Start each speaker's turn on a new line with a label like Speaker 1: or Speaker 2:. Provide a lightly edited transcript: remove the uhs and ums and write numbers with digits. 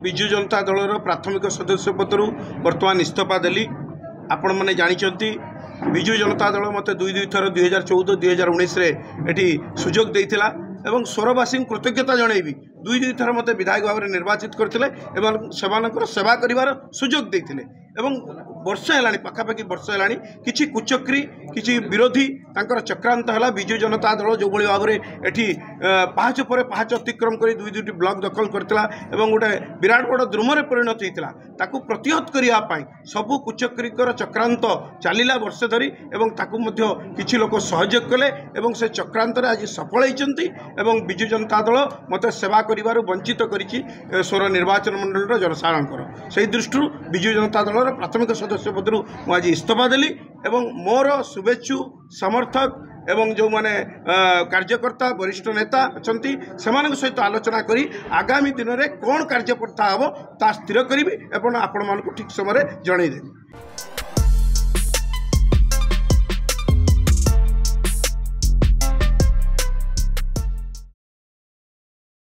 Speaker 1: विजु जनता दलर प्राथमिक सदस्य पदर बर्तमान इस्तीफा देली। आपण मैंने जानते विजु जनता दल मत दुई थर 2014 2019 ये सुजोग देता एवं स्वरवासी कृतज्ञता जनइबी दुई थर मत विधायक भाव में निर्वाचित करते सेवा कर सुजोग देते एवं वर्ष है पाखापाखि वर्ष है कि कुचक्री कि विरोधी चक्रांत है विजु जनता दल जो भाव में ये पाहाच पर पाहाच अतिक्रम कर दुईटी ब्लॉक दखल करता गोटे विराट बड़ द्रुमरे परिणत होता प्रतिहत करने सबू कुचक्रीकर चक्रांत चलला वर्ष धरी किसी लोक सहयोग कले से चक्रांत आज सफल होती विजु जनता दल मत सेवा कर वंचित कर स्वर निर्वाचन मंडल जनसाधारण से दृष्टि विजु जनता दल प्राथमिक सदस्य पदर मुझे इस्तीफा देली एवं मोर शुभेच्छु समर्थक एवं जो माने कार्यकर्ता वरिष्ठ नेता अच्छी से सहित आलोचना करी आगामी दिन में कौन कार्यपन्था हम ता स्थिर करी एवं आपण मानक ठीक समय जनईदेवी।